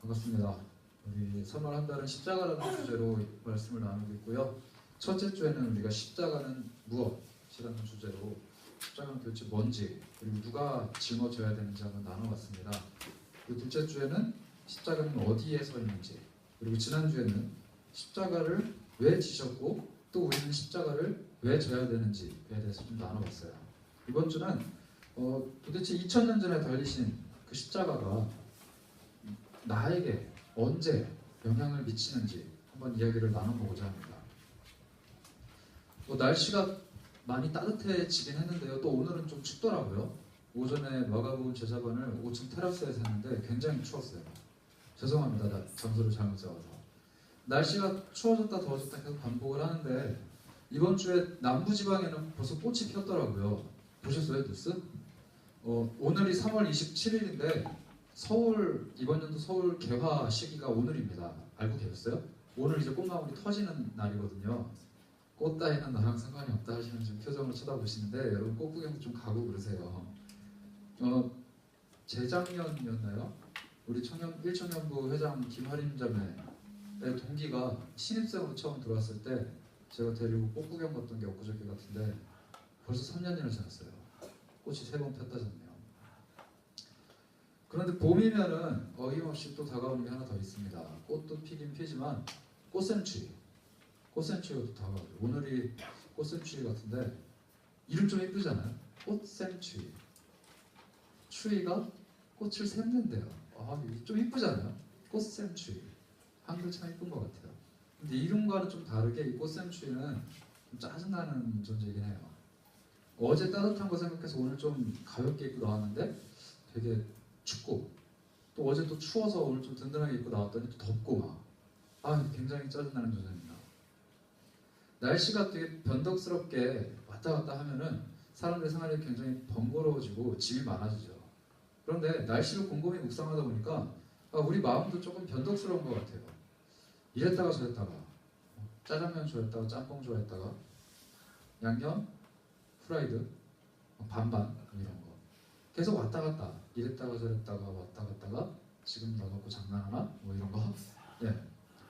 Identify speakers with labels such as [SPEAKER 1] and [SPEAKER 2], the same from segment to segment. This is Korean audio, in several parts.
[SPEAKER 1] 반갑습니다. 우리 3월 한 달은 십자가라는 주제로 말씀을 나누고 있고요. 첫째 주에는 우리가 십자가는 무엇이라는 주제로 십자가는 도대체 뭔지 그리고 누가 짊어져야 되는지 한번 나눠봤습니다. 그리고 둘째 주에는 십자가는 어디에 서 있는지 그리고 지난주에는 십자가를 왜 지셨고 또 우리는 십자가를 왜 져야 되는지에 대해서 좀 나눠봤어요. 이번 주는 도대체 2000년 전에 달리신 그 십자가가 나에게 언제 영향을 미치는지 한번 이야기를 나눠보고자 합니다. 날씨가 많이 따뜻해지긴 했는데요. 또 오늘은 좀 춥더라고요. 오전에 마가복음 제자반을 5층 테라스에서 했는데 굉장히 추웠어요. 죄송합니다. 나 장소를 잘못 잡아서. 날씨가 추워졌다 더워졌다 계속 반복을 하는데 이번 주에 남부지방에는 벌써 꽃이 폈더라고요. 보셨어요 뉴스? 오늘이 3월 27일인데 서울 이번 연도 서울 개화 시기가 오늘입니다. 알고 계셨어요? 오늘 이제 꽃망울이 터지는 날이거든요. 꽃 따위는 나랑 상관이 없다 하시는 지금 표정을 쳐다보시는데 여러분 꽃 구경 좀 가고 그러세요. 재작년이었나요? 우리 1청년부 회장 김하림 자매의 동기가 신입생으로 처음 들어왔을 때 제가 데리고 꽃 구경 갔던 게 엊그저께 같은데 벌써 3년이나 지났어요. 꽃이 3번 폈다 졌네요. 그런데 봄이면은 어김없이 또 다가오는 게 하나 더 있습니다. 꽃도 피긴 피지만 꽃샘추위가 또 다가오죠. 오늘이 꽃샘추위 같은데 이름 좀 예쁘잖아요. 꽃샘추위. 추위가 꽃을 샘는데요. 좀 예쁘잖아요. 꽃샘추위. 한글 참 예쁜 것 같아요. 근데 이름과는 좀 다르게 이 꽃샘추위는 좀 짜증나는 존재이긴 해요. 어제 따뜻한 거 생각해서 오늘 좀 가볍게 입고 나왔는데 되게 춥고 또 어제 또 추워서 오늘 좀 든든하게 입고 나왔더니 또 덥고 굉장히 짜증나는 존재입니다. 날씨가 되게 변덕스럽게 왔다 갔다 하면은 사람들의 생활이 굉장히 번거로워지고 짐이 많아지죠. 그런데 날씨를 곰곰이 묵상하다 보니까 우리 마음도 조금 변덕스러운 것 같아요. 이랬다가 저랬다가 짜장면 좋아했다가 짬뽕 좋아했다가 양념, 프라이드, 반반 이런 거 계속 왔다 갔다 이랬다가 저랬다가 왔다 갔다가 지금 너 갖고 장난하나? 뭐 이런 거.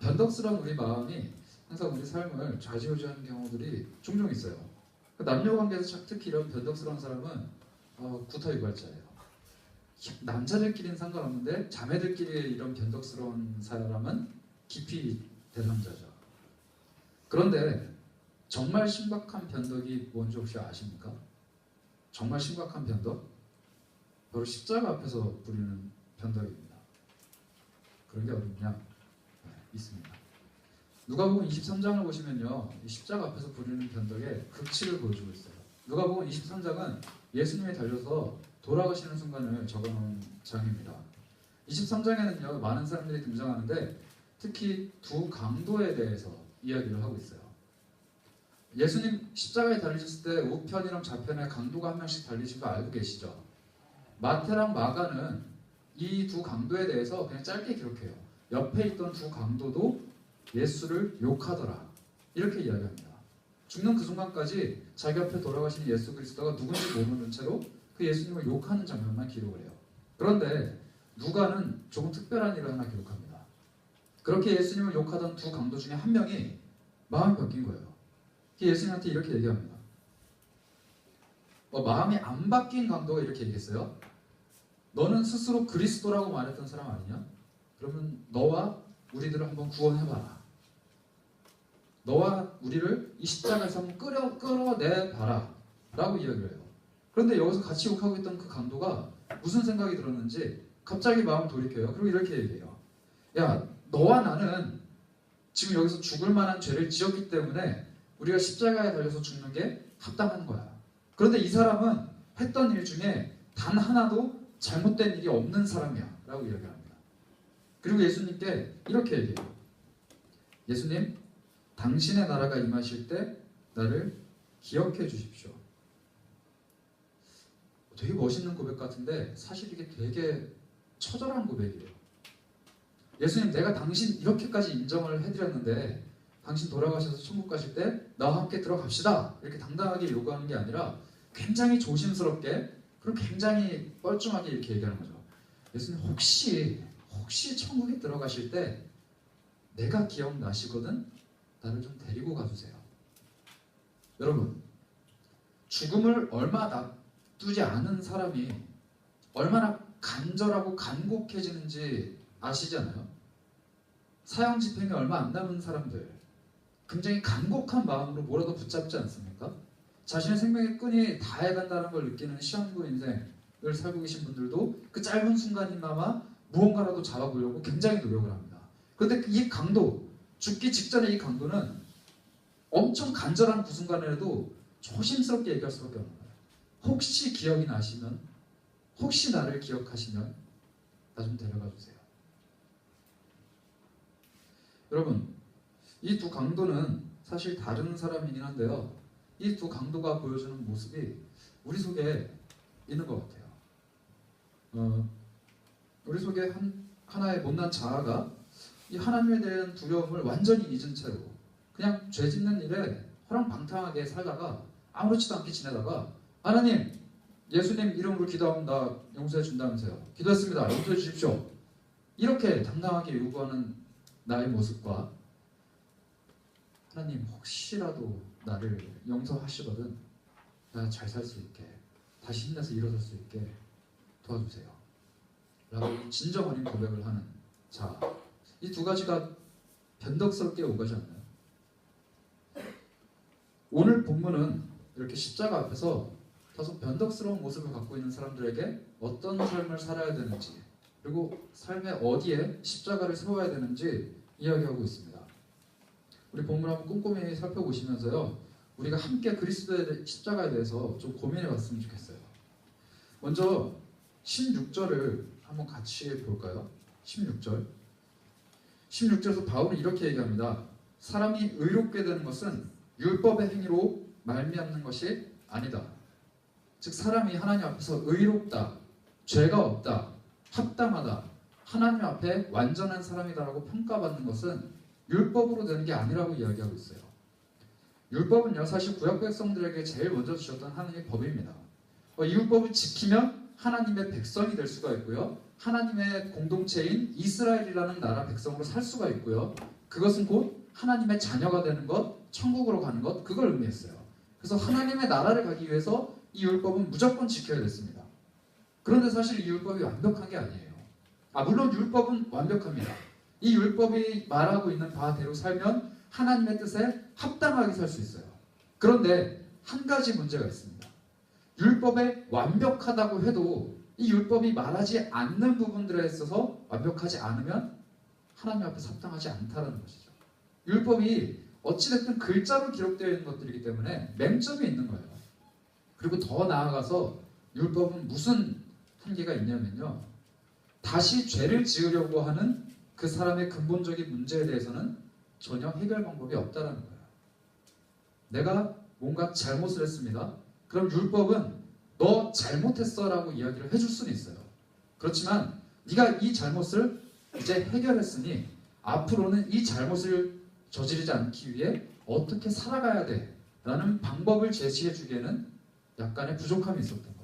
[SPEAKER 1] 변덕스러운 우리 마음이 항상 우리 삶을 좌지우지하는 경우들이 종종 있어요. 남녀관계에서 특히 이런 변덕스러운 사람은 구타유발자예요. 남자들끼리는 상관없는데 자매들끼리 이런 변덕스러운 사람은 깊이 대상자죠. 그런데 정말 심각한 변덕이 뭔지 혹시 아십니까? 정말 심각한 변덕? 바로 십자가 앞에서 부리는 변덕입니다. 그런 게 어딨냐? 있습니다. 누가복음 23장을 보시면요, 이 십자가 앞에서 부리는 변덕의 극치를 보여주고 있어요. 누가복음 23장은 예수님이 달려서 돌아가시는 순간을 적어놓은 장입니다. 23장에는요 많은 사람들이 등장하는데 특히 두 강도에 대해서 이야기를 하고 있어요. 예수님 십자가에 달리셨을 때 우편이랑 좌편에 강도가 한 명씩 달리신 거 알고 계시죠? 마태랑 마가는 이 두 강도에 대해서 그냥 짧게 기록해요. 옆에 있던 두 강도도 예수를 욕하더라. 이렇게 이야기합니다. 죽는 그 순간까지 자기 앞에 돌아가신 예수 그리스도가 누군지 모르는 채로 그 예수님을 욕하는 장면만 기록을 해요. 그런데 누가는 조금 특별한 일을 하나 기록합니다. 그렇게 예수님을 욕하던 두 강도 중에 한 명이 마음이 바뀐 거예요. 예수님한테 이렇게 얘기합니다. 마음이 안 바뀐 강도가 이렇게 얘기했어요. 너는 스스로 그리스도라고 말했던 사람 아니냐? 그러면 너와 우리들을 한번 구원해봐라. 너와 우리를 이 십자가에서 한번 끌어내봐라 라고 이야기를 해요. 그런데 여기서 같이 욕하고 있던 그 강도가 무슨 생각이 들었는지 갑자기 마음 돌이켜요. 그리고 이렇게 얘기해요. 야, 너와 나는 지금 여기서 죽을 만한 죄를 지었기 때문에 우리가 십자가에 달려서 죽는 게 합당한 거야. 그런데 이 사람은 했던 일 중에 단 하나도 잘못된 일이 없는 사람이야 라고 이야기합니다. 그리고 예수님께 이렇게 얘기해요. 예수님, 당신의 나라가 임하실 때 나를 기억해 주십시오. 되게 멋있는 고백 같은데 사실 이게 되게 처절한 고백이에요. 예수님, 내가 당신 이렇게까지 인정을 해드렸는데 당신 돌아가셔서 천국 가실 때 나와 함께 들어갑시다 이렇게 당당하게 요구하는 게 아니라 굉장히 조심스럽게 그리고 굉장히 뻘쭘하게 이렇게 얘기하는 거죠. 예수님, 혹시 혹시 천국에 들어가실 때 내가 기억나시거든 나를 좀 데리고 가주세요. 여러분, 죽음을 얼마 놔두지 않은 사람이 얼마나 간절하고 간곡해지는지 아시잖아요. 사형 집행이 얼마 안 남은 사람들, 굉장히 간곡한 마음으로 뭐라도 붙잡지 않습니까? 자신의 생명의 끈이 다해간다는 걸 느끼는 시한부 인생을 살고 계신 분들도 그 짧은 순간이나마 무언가라도 잡아보려고 굉장히 노력을 합니다. 그런데 이 강도, 죽기 직전의 이 강도는 엄청 간절한 그 순간에도 조심스럽게 얘기할 수밖에 없는 거예요. 혹시 기억이 나시면, 혹시 나를 기억하시면 나 좀 데려가 주세요. 여러분, 이 두 강도는 사실 다른 사람이긴 한데요. 이 두 강도가 보여주는 모습이 우리 속에 있는 것 같아요. 우리 속에 하나의 못난 자아가 이 하나님에 대한 두려움을 완전히 잊은 채로 그냥 죄 짓는 일에 허랑방탕하게 살다가 아무렇지도 않게 지내다가 하나님, 예수님 이름으로 기도합니다. 용서해 준다면서요. 기도했습니다. 용서해 주십시오. 이렇게 당당하게 요구하는 나의 모습과 하나님 혹시라도 나를 용서하시거든 나 잘 살 수 있게 다시 힘내서 일어설 수 있게 도와주세요. 라고 진정 어린 고백을 하는 자, 이 두 가지가 변덕스럽게 오가지 않나요? 오늘 본문은 이렇게 십자가 앞에서 다소 변덕스러운 모습을 갖고 있는 사람들에게 어떤 삶을 살아야 되는지 그리고 삶의 어디에 십자가를 세워야 되는지 이야기하고 있습니다. 우리 본문 한번 꼼꼼히 살펴보시면서요, 우리가 함께 그리스도의 십자가에 대해서 좀 고민해 봤으면 좋겠어요. 먼저 16절을 한번 같이 볼까요? 16절에서 바울은 이렇게 얘기합니다. 사람이 의롭게 되는 것은 율법의 행위로 말미암는 것이 아니다. 즉 사람이 하나님 앞에서 의롭다, 죄가 없다, 합당하다, 하나님 앞에 완전한 사람이다라고 평가받는 것은 율법으로 되는 게 아니라고 이야기하고 있어요. 율법은요, 사실 구약 백성들에게 제일 먼저 주셨던 하나님의 법입니다. 이 율법을 지키면 하나님의 백성이 될 수가 있고요, 하나님의 공동체인 이스라엘이라는 나라 백성으로 살 수가 있고요, 그것은 곧 하나님의 자녀가 되는 것, 천국으로 가는 것, 그걸 의미했어요. 그래서 하나님의 나라를 가기 위해서 이 율법은 무조건 지켜야 됐습니다. 그런데 사실 이 율법이 완벽한 게 아니에요. 물론 율법은 완벽합니다. 이 율법이 말하고 있는 바대로 살면 하나님의 뜻에 합당하게 살 수 있어요. 그런데 한 가지 문제가 있습니다. 율법에 완벽하다고 해도 이 율법이 말하지 않는 부분들에 있어서 완벽하지 않으면 하나님 앞에 합당하지 않다는 것이죠. 율법이 어찌됐든 글자로 기록되어 있는 것들이기 때문에 맹점이 있는 거예요. 그리고 더 나아가서 율법은 무슨 한계가 있냐면요, 다시 죄를 지으려고 하는 그 사람의 근본적인 문제에 대해서는 전혀 해결 방법이 없다는 거예요. 내가 뭔가 잘못을 했습니다. 그럼 율법은 너 잘못했어 라고 이야기를 해줄 수는 있어요. 그렇지만 네가 이 잘못을 이제 해결했으니 앞으로는 이 잘못을 저지르지 않기 위해 어떻게 살아가야 돼 라는 방법을 제시해 주기에는 약간의 부족함이 있었던 거예요.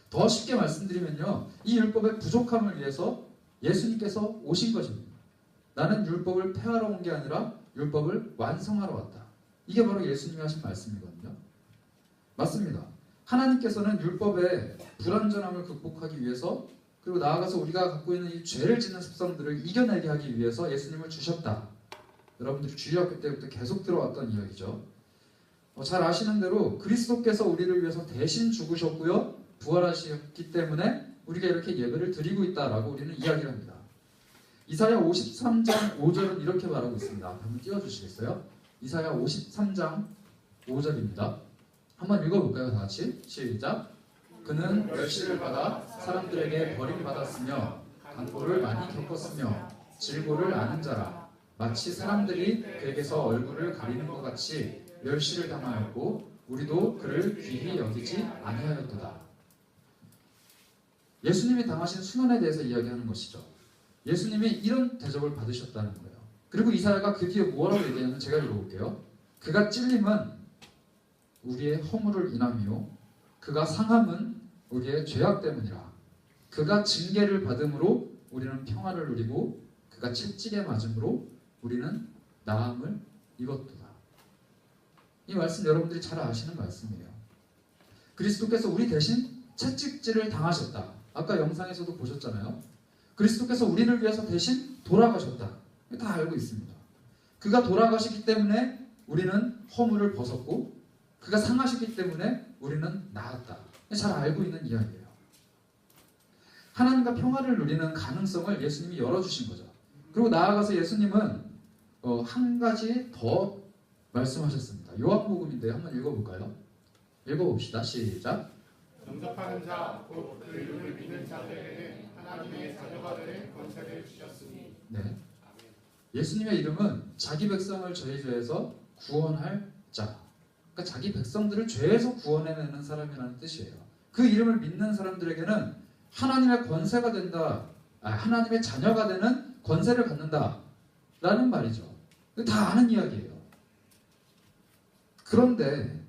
[SPEAKER 1] 더 쉽게 말씀드리면요, 이 율법의 부족함을 위해서 예수님께서 오신 것입니다. 나는 율법을 폐하러 온 게 아니라 율법을 완성하러 왔다. 이게 바로 예수님이 하신 말씀이거든요. 맞습니다. 하나님께서는 율법의 불완전함을 극복하기 위해서, 그리고 나아가서 우리가 갖고 있는 이 죄를 짓는 습성들을 이겨내게 하기 위해서 예수님을 주셨다. 여러분들이 주일학교 때부터 계속 들어왔던 이야기죠. 잘 아시는 대로 그리스도께서 우리를 위해서 대신 죽으셨고요, 부활하셨기 때문에 우리가 이렇게 예배를 드리고 있다라고 우리는 이야기를 합니다. 이사야 53장 5절은 이렇게 말하고 있습니다. 한번 띄워주시겠어요? 이사야 53장 5절입니다. 한번 읽어볼까요? 다 같이 시작. 그는 멸시를 받아 사람들에게 버림받았으며 강포를 많이 겪었으며 질고를 아는 자라. 마치 사람들이 그에게서 얼굴을 가리는 것 같이 멸시를 당하였고 우리도 그를 귀히 여기지 아니하였도다. 예수님이 당하신 수난에 대해서 이야기하는 것이죠. 예수님이 이런 대접을 받으셨다는 거예요. 그리고 이사야가 그 뒤에 뭐라고 얘기하냐면 제가 읽어볼게요. 그가 찔림은 우리의 허물을 인함이요 그가 상함은 우리의 죄악 때문이라. 그가 징계를 받음으로 우리는 평화를 누리고 그가 채찍에 맞음으로 우리는 나음을 입었도다. 이 말씀 여러분들이 잘 아시는 말씀이에요. 그리스도께서 우리 대신 채찍질을 당하셨다. 아까 영상에서도 보셨잖아요. 그리스도께서 우리를 위해서 대신 돌아가셨다. 다 알고 있습니다. 그가 돌아가시기 때문에 우리는 허물을 벗었고 그가 상하셨기 때문에 우리는 나았다. 잘 알고 있는 이야기예요. 하나님과 평화를 누리는 가능성을 예수님이 열어주신 거죠. 그리고 나아가서 예수님은 한 가지 더 말씀하셨습니다. 요한복음인데 한번 읽어볼까요? 읽어봅시다. 시작.
[SPEAKER 2] 영접하는 자, 곧 그 이름을 믿는 자들에게는 하나님의 자녀가 되는 권세를 주셨으니.
[SPEAKER 1] 네. 예수님의 이름은 자기 백성을 죄의 죄에서 구원할 자. 그러니까 자기 백성들을 죄에서 구원해내는 사람이라는 뜻이에요. 그 이름을 믿는 사람들에게는 하나님의 권세가 된다. 하나님의 자녀가 되는 권세를 갖는다. 라는 말이죠. 다 아는 이야기예요. 그런데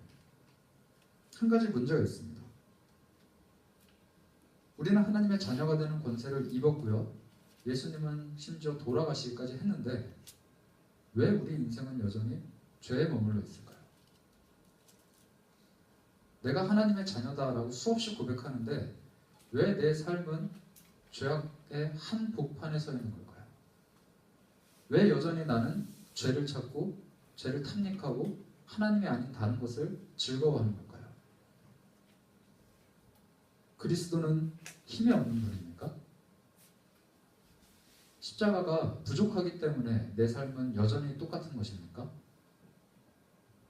[SPEAKER 1] 한 가지 문제가 있습니다. 우리는 하나님의 자녀가 되는 권세를 입었고요. 예수님은 심지어 돌아가시기까지 했는데 왜 우리 인생은 여전히 죄에 머물러 있을까요? 내가 하나님의 자녀다라고 수없이 고백하는데 왜 내 삶은 죄악의 한복판에 서 있는 걸까요? 왜 여전히 나는 죄를 찾고 죄를 탐닉하고 하나님이 아닌 다른 것을 즐거워하는 걸까요? 그리스도는 힘이 없는 분입니까? 십자가가 부족하기 때문에 내 삶은 여전히 똑같은 것입니까?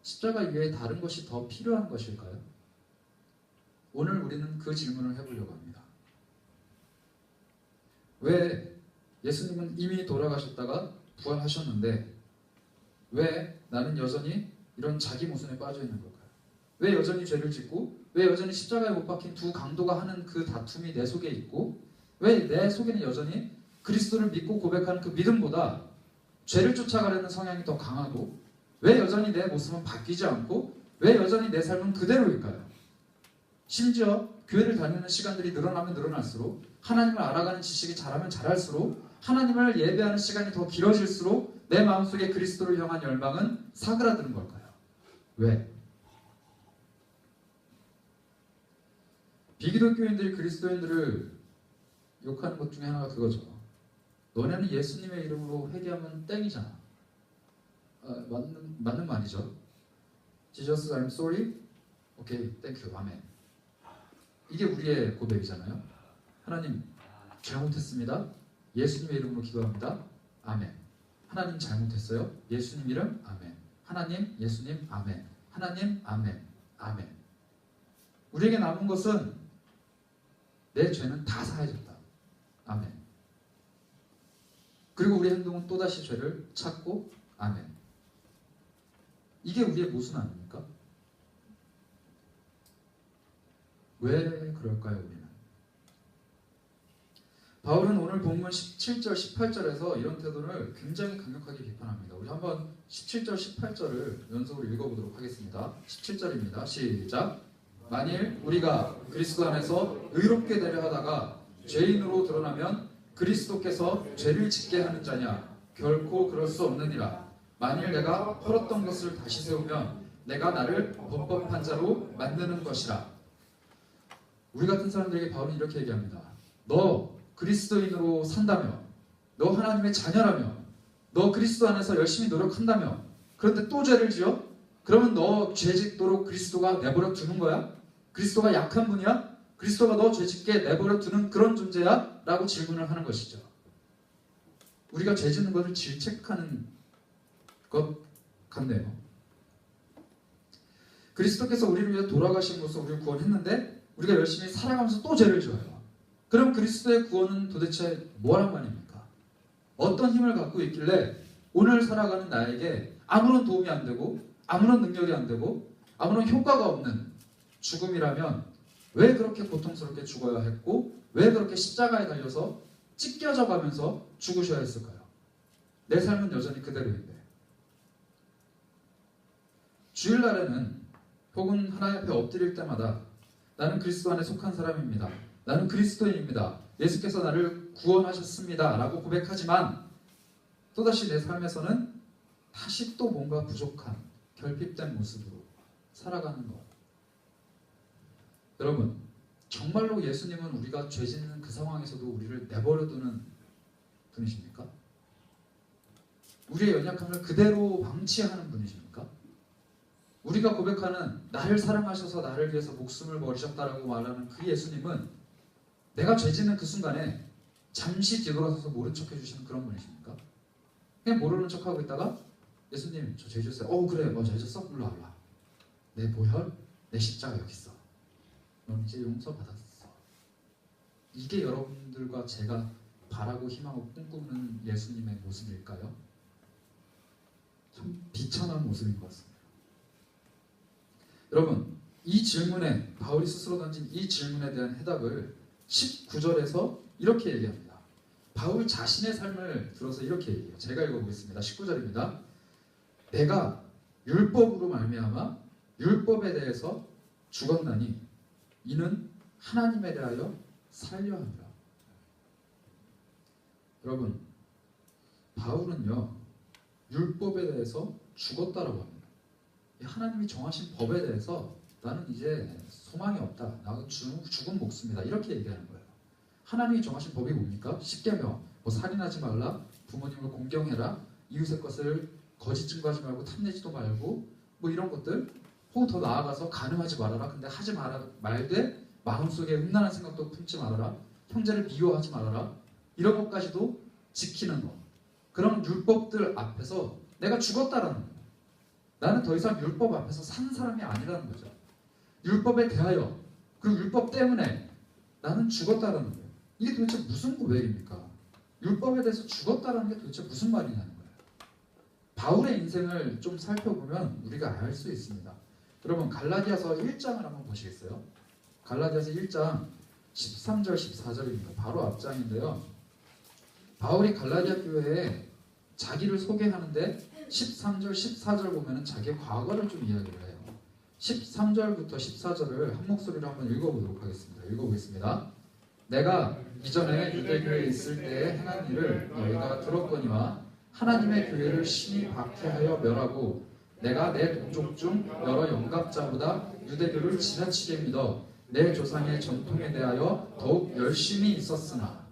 [SPEAKER 1] 십자가 이외에 다른 것이 더 필요한 것일까요? 오늘 우리는 그 질문을 해보려고 합니다. 왜 예수님은 이미 돌아가셨다가 부활하셨는데 왜 나는 여전히 이런 자기 모순에 빠져 있는 걸까요? 왜 여전히 죄를 짓고 왜 여전히 십자가에 못 박힌 두 강도가 하는 그 다툼이 내 속에 있고 왜 내 속에는 여전히 그리스도를 믿고 고백하는 그 믿음보다 죄를 쫓아가려는 성향이 더 강하고 왜 여전히 내 모습은 바뀌지 않고 왜 여전히 내 삶은 그대로일까요? 심지어 교회를 다니는 시간들이 늘어나면 늘어날수록 하나님을 알아가는 지식이 자라면 자랄수록 하나님을 예배하는 시간이 더 길어질수록 내 마음속에 그리스도를 향한 열망은 사그라드는 걸까요? 왜? 비기독교인들이 그리스도인들을 욕하는 것 중에 하나가 그거죠. 너네는 예수님의 이름으로 회개하면 땡이잖아. 맞는 말이죠. Jesus, I'm sorry. Okay, thank you. 아멘. 이게 우리의 고백이잖아요. 하나님 잘못했습니다. 예수님의 이름으로 기도합니다. 아멘. 하나님 잘못했어요. 예수님 이름 아멘. 하나님 예수님 아멘. 하나님 아멘. 아멘. 우리에게 남은 것은 내 죄는 다 사해졌다. 아멘. 그리고 우리 행동은 또다시 죄를 찾고 아멘. 이게 우리의 모순 아닙니까? 왜 그럴까요, 우리는? 바울은 오늘 본문 17절, 18절에서 이런 태도를 굉장히 강력하게 비판합니다. 우리 한번 17절, 18절을 연속으로 읽어보도록 하겠습니다. 17절입니다. 시작! 만일 우리가 그리스도 안에서 의롭게 되려 하다가 죄인으로 드러나면 그리스도께서 죄를 짓게 하는 자냐? 결코 그럴 수 없느니라. 만일 내가 헐었던 것을 다시 세우면 내가 나를 범법한 자로 만드는 것이라. 우리 같은 사람들에게 바울은 이렇게 얘기합니다. 너 그리스도인으로 산다며, 너 하나님의 자녀라며, 너 그리스도 안에서 열심히 노력한다며, 그런데 또 죄를 지어? 그러면 너 죄 짓도록 그리스도가 내버려 두는 거야? 그리스도가 약한 분이야? 그리스도가 너 죄 짓게 내버려 두는 그런 존재야? 라고 질문을 하는 것이죠. 우리가 죄 짓는 것을 질책하는 것 같네요. 그리스도께서 우리를 위해 돌아가심으로써 우리를 구원했는데 우리가 열심히 살아가면서 또 죄를 지어요. 그럼 그리스도의 구원은 도대체 뭐란 말입니까? 어떤 힘을 갖고 있길래 오늘 살아가는 나에게 아무런 도움이 안 되고 아무런 능력이 안 되고 아무런 효과가 없는 죽음이라면 왜 그렇게 고통스럽게 죽어야 했고 왜 그렇게 십자가에 달려서 찢겨져 가면서 죽으셔야 했을까요? 내 삶은 여전히 그대로인데. 주일날에는 혹은 하나님 앞에 엎드릴 때마다 나는 그리스도 안에 속한 사람입니다. 나는 그리스도인입니다. 예수께서 나를 구원하셨습니다 라고 고백하지만 또다시 내 삶에서는 다시 또 뭔가 부족한 결핍된 모습으로 살아가는 것. 여러분, 정말로 예수님은 우리가 죄 짓는 그 상황에서도 우리를 내버려두는 분이십니까? 우리의 연약함을 그대로 방치하는 분이십니까? 우리가 고백하는 나를 사랑하셔서 나를 위해서 목숨을 버리셨다라고 말하는 그 예수님은 내가 죄 짓는 그 순간에 잠시 뒤돌아서서 모른 척 해주시는 그런 분이십니까? 그냥 모르는 척하고 있다가 예수님 저 죄 지었어요. 그래 죄 지었어? 일로 와봐. 내 보혈, 내 십자가 여기 있어. 넌 이제 용서받았어. 이게 여러분들과 제가 바라고 희망하고 꿈꾸는 예수님의 모습일까요? 참 비천한 모습인 것 같습니다. 여러분, 이 질문에 바울이 스스로 던진 이 질문에 대한 해답을 19절에서 이렇게 얘기합니다. 바울 자신의 삶을 들어서 이렇게 얘기해요. 제가 읽어보겠습니다. 19절입니다. 내가 율법으로 말미암아 율법에 대해서 죽었나니 이는 하나님에 대하여 살려 합니다. 여러분, 바울은요 율법에 대해서 죽었다라고 합니다. 하나님이 정하신 법에 대해서 나는 이제 소망이 없다. 나는 죽은 목숨이다. 이렇게 얘기하는 거예요. 하나님이 정하신 법이 뭡니까? 십계명, 살인하지 말라, 부모님을 공경해라, 이웃의 것을 거짓 증거하지 말고 탐내지도 말고 이런 것들. 혹은 더 나아가서 간음하지 말아라. 근데 하지 말되 마음속에 음란한 생각도 품지 말아라. 형제를 미워하지 말아라. 이런 것까지도 지키는 것. 그런 율법들 앞에서 내가 죽었다라는 거예요. 나는 더 이상 율법 앞에서 산 사람이 아니라는 거죠. 율법에 대하여 그리고 율법 때문에 나는 죽었다라는 거예요. 이게 도대체 무슨 고백입니까? 율법에 대해서 죽었다라는 게 도대체 무슨 말이냐는 거예요. 바울의 인생을 좀 살펴보면 우리가 알 수 있습니다. 여러분, 갈라디아서 1장을 한번 보시겠어요? 갈라디아서 1장 13절 14절입니다. 바로 앞장인데요. 바울이 갈라디아 교회에 자기를 소개하는데 13절 14절 보면 자기의 과거를 좀 이야기를 해요. 13절부터 14절을 한 목소리로 한번 읽어보도록 하겠습니다. 읽어보겠습니다. 내가 이전에 유대교에 있을 때에 행한 일을 너희가 들었거니와 하나님의 교회를 심히 박해하여 멸하고 내가 내 동족 중 여러 영갑자보다 유대교를 지나치게 믿어 내 조상의 전통에 대하여 더욱 열심히 있었으나.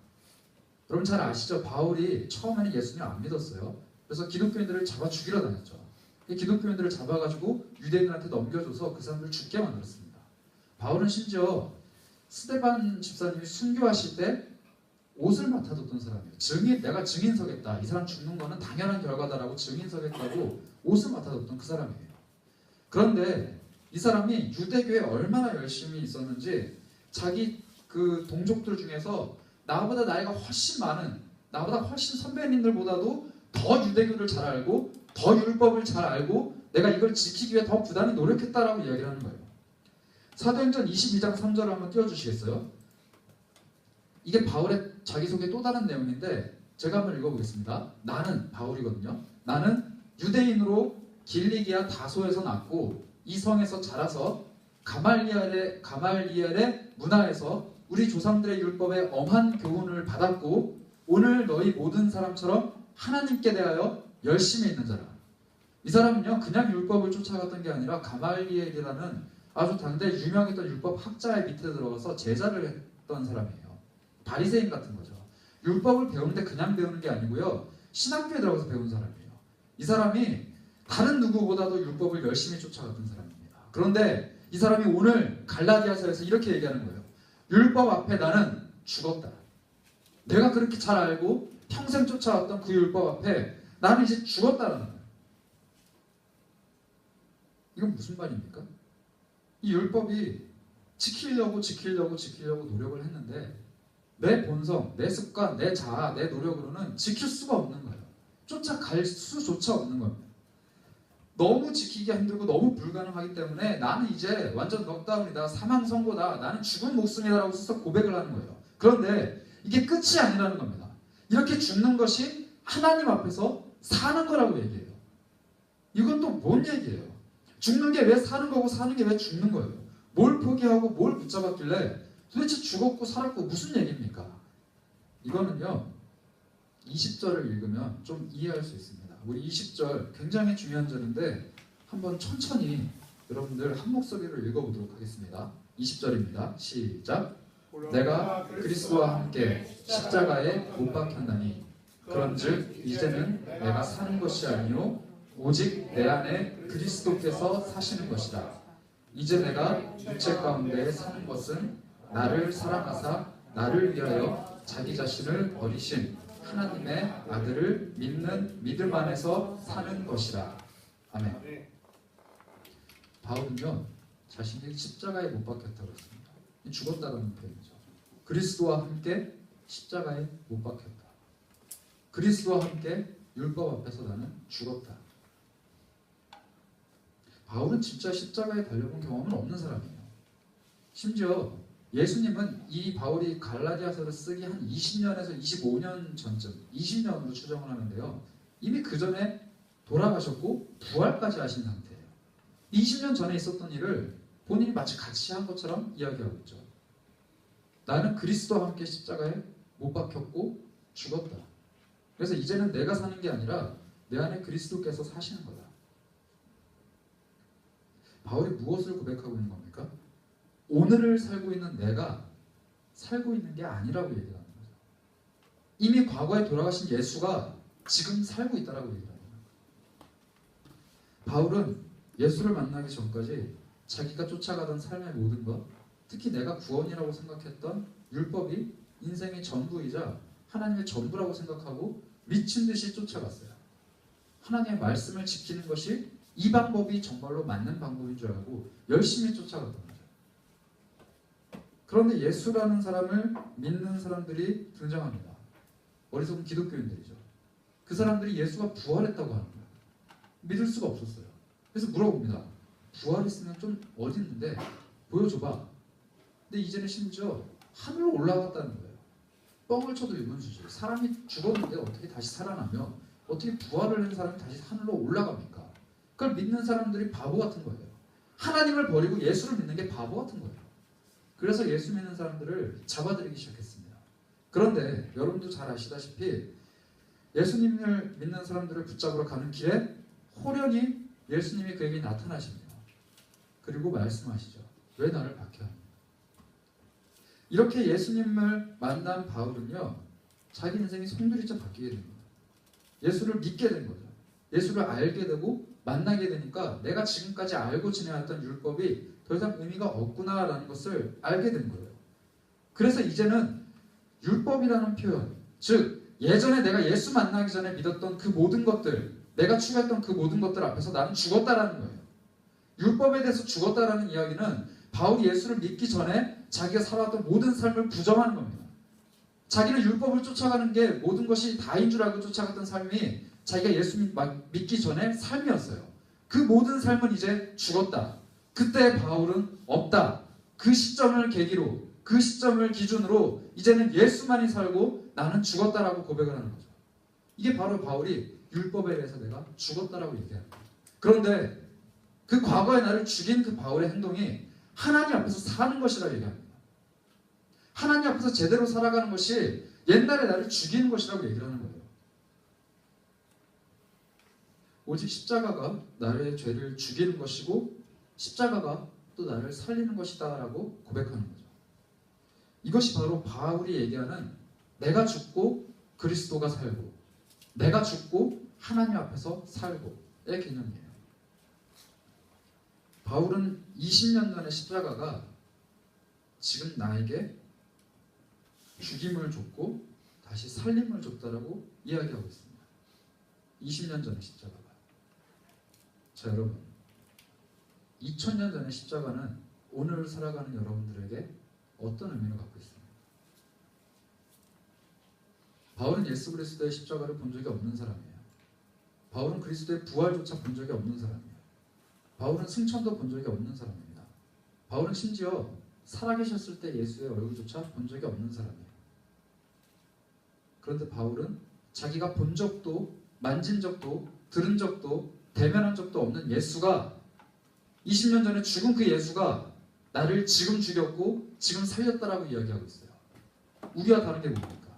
[SPEAKER 1] 여러분 잘 아시죠? 바울이 처음에는 예수님 안 믿었어요. 그래서 기독교인들을 잡아 죽이러 다녔죠. 기독교인들을 잡아가지고 유대인들한테 넘겨줘서 그 사람들을 죽게 만들었습니다. 바울은 심지어 스데반 집사님이 순교하실 때 옷을 맡아뒀던 사람이에요. 내가 증인 서겠다. 이 사람 죽는 거는 당연한 결과다라고 증인 서겠다고 옷을 맡아뒀던 그 사람이에요. 그런데 이 사람이 유대교에 얼마나 열심히 있었는지 자기 그 동족들 중에서 나보다 나이가 훨씬 많은, 나보다 훨씬 선배님들보다도 더 유대교를 잘 알고 더 율법을 잘 알고 내가 이걸 지키기 위해 더 부단히 노력했다라고 이야기를 하는 거예요. 사도행전 22장 3절을 한번 띄워주시겠어요? 이게 바울의 자기소개 또 다른 내용인데 제가 한번 읽어보겠습니다. 나는 바울이거든요. 나는 유대인으로 길리기아 다소에서 났고 이 성에서 자라서 가말리엘의 문화에서 우리 조상들의 율법에 엄한 교훈을 받았고 오늘 너희 모든 사람처럼 하나님께 대하여 열심히 있는 자라. 이 사람은요 그냥 율법을 쫓아갔던 게 아니라 가말리엘이라는 아주 당대 유명했던 율법 학자의 밑에 들어가서 제자를 했던 사람이에요. 바리새인 같은 거죠. 율법을 배우는데 그냥 배우는 게 아니고요 신학교에 들어가서 배운 사람이에요. 이 사람이 다른 누구보다도 율법을 열심히 쫓아갔던 사람입니다. 그런데 이 사람이 오늘 갈라디아서에서 이렇게 얘기하는 거예요. 율법 앞에 나는 죽었다. 내가 그렇게 잘 알고 평생 쫓아왔던 그 율법 앞에 나는 이제 죽었다는 거예요. 이건 무슨 말입니까? 이 율법이 지키려고 노력을 했는데 내 본성, 내 습관, 내 자아, 내 노력으로는 지킬 수가 없는 거예요. 쫓아갈 수조차 없는 겁니다. 너무 지키기가 힘들고 너무 불가능하기 때문에 나는 이제 완전 넉다운이다, 사망 선고다, 나는 죽은 목숨이다라고 스스로 고백을 하는 거예요. 그런데 이게 끝이 아니라는 겁니다. 이렇게 죽는 것이 하나님 앞에서 사는 거라고 얘기해요. 이건 또 뭔 얘기예요? 죽는 게 왜 사는 거고 사는 게 왜 죽는 거예요? 뭘 포기하고 뭘 붙잡았길래 도대체 죽었고 살았고 무슨 얘기입니까? 이거는요 20절을 읽으면 좀 이해할 수 있습니다. 우리 20절 굉장히 중요한 절인데 한번 천천히 여러분들 한 목소리로 읽어보도록 하겠습니다. 20절입니다. 시작. 내가 그리스도와 함께 십자가에 못 박혔나니 그런즉 이제는 내가 사는 것이 아니요 오직 내 안에 그리스도께서 사시는 것이라. 이제 내가 육체 가운데 사는 것은 나를 사랑하사 나를 위하여 자기 자신을 버리신 하나님의 아들을 믿는 믿음 안에서 사는 것이라. 아멘. 바울은요 자신이 십자가에 못 박혔다고 했습니다. 죽었다는 표현이죠. 그리스도와 함께 십자가에 못 박혔다. 그리스도와 함께 율법 앞에서 나는 죽었다. 바울은 진짜 십자가에 달려본 경험은 없는 사람이에요. 심지어 예수님은 이 바울이 갈라디아서를 쓰기 한 20년에서 25년 전쯤 20년으로 추정을 하는데요. 이미 그 전에 돌아가셨고 부활까지 하신 상태예요. 20년 전에 있었던 일을 본인이 마치 같이 한 것처럼 이야기하고 있죠. 나는 그리스도와 함께 십자가에 못 박혔고 죽었다. 그래서 이제는 내가 사는 게 아니라 내 안에 그리스도께서 사시는 거다. 바울이 무엇을 고백하고 있는 겁니까? 오늘을 살고 있는 내가 살고 있는 게 아니라고 얘기하는 거죠. 이미 과거에 돌아가신 예수가 지금 살고 있다라고 얘기하는 거예요. 바울은 예수를 만나기 전까지 자기가 쫓아가던 삶의 모든 것, 특히 내가 구원이라고 생각했던 율법이 인생의 전부이자 하나님의 전부라고 생각하고 미친 듯이 쫓아갔어요. 하나님의 말씀을 지키는 것이 이 방법이 정말로 맞는 방법인 줄 알고 열심히 쫓아갔던 거죠. 그런데 예수라는 사람을 믿는 사람들이 등장합니다. 어리석은 기독교인들이죠. 그 사람들이 예수가 부활했다고 하는 거예요. 믿을 수가 없었어요. 그래서 물어봅니다. 부활했으면 좀 어디 있는데 보여줘봐. 근데 이제는 심지어 하늘로 올라갔다는 거예요. 뻥을 쳐도 유문수지. 사람이 죽었는데 어떻게 다시 살아나며 어떻게 부활을 한 사람이 다시 하늘로 올라갑니까? 그걸 믿는 사람들이 바보 같은 거예요. 하나님을 버리고 예수를 믿는 게 바보 같은 거예요. 그래서 예수 믿는 사람들을 잡아들이기 시작했습니다. 그런데 여러분도 잘 아시다시피 예수님을 믿는 사람들을 붙잡으러 가는 길에 호련히 예수님이 그에게 나타나십니다. 그리고 말씀하시죠. 왜 나를 박해하니? 이렇게 예수님을 만난 바울은요. 자기 인생이 송두리째 바뀌게 된 거예요. 예수를 믿게 된 거죠. 예수를 알게 되고 만나게 되니까 내가 지금까지 알고 지내왔던 율법이 더 이상 의미가 없구나라는 것을 알게 된 거예요. 그래서 이제는 율법이라는 표현, 즉 예전에 내가 예수 만나기 전에 믿었던 그 모든 것들, 내가 추구했던 그 모든 것들 앞에서 나는 죽었다라는 거예요. 율법에 대해서 죽었다라는 이야기는 바울이 예수를 믿기 전에 자기가 살아왔던 모든 삶을 부정하는 겁니다. 자기는 율법을 쫓아가는 게 모든 것이 다인 줄 알고 쫓아갔던 삶이 자기가 예수 믿기 전에 삶이었어요. 그 모든 삶은 이제 죽었다. 그때 바울은 없다. 그 시점을 계기로, 그 시점을 기준으로 이제는 예수만이 살고 나는 죽었다라고 고백을 하는 거죠. 이게 바로 바울이 율법에 대해서 내가 죽었다라고 얘기하는 거예요. 그런데 그 과거의 나를 죽인 그 바울의 행동이 하나님 앞에서 사는 것이라 얘기합니다. 하나님 앞에서 제대로 살아가는 것이 옛날에 나를 죽이는 것이라고 얘기를 하는 거예요. 오직 십자가가 나의 죄를 죽이는 것이고 십자가가 또 나를 살리는 것이다 라고 고백하는 거죠. 이것이 바로 바울이 얘기하는 내가 죽고 그리스도가 살고 내가 죽고 하나님 앞에서 살고의 개념이에요. 바울은 20년 전의 십자가가 지금 나에게 죽임을 줬고 다시 살림을 줬다라고 이야기하고 있습니다. 20년 전의 십자가가. 자, 여러분, 2000년 전의 십자가는 오늘 살아가는 여러분들에게 어떤 의미를 갖고 있습니까? 바울은 예수 그리스도의 십자가를 본 적이 없는 사람이에요. 바울은 그리스도의 부활조차 본 적이 없는 사람이에요. 바울은 승천도 본 적이 없는 사람입니다. 바울은 심지어 살아계셨을 때 예수의 얼굴조차 본 적이 없는 사람이에요. 그런데 바울은 자기가 본 적도 만진 적도 들은 적도 대면한 적도 없는 예수가 20년 전에 죽은 그 예수가 나를 지금 죽였고 지금 살렸다라고 이야기하고 있어요. 우리와 다른 게 뭡니까?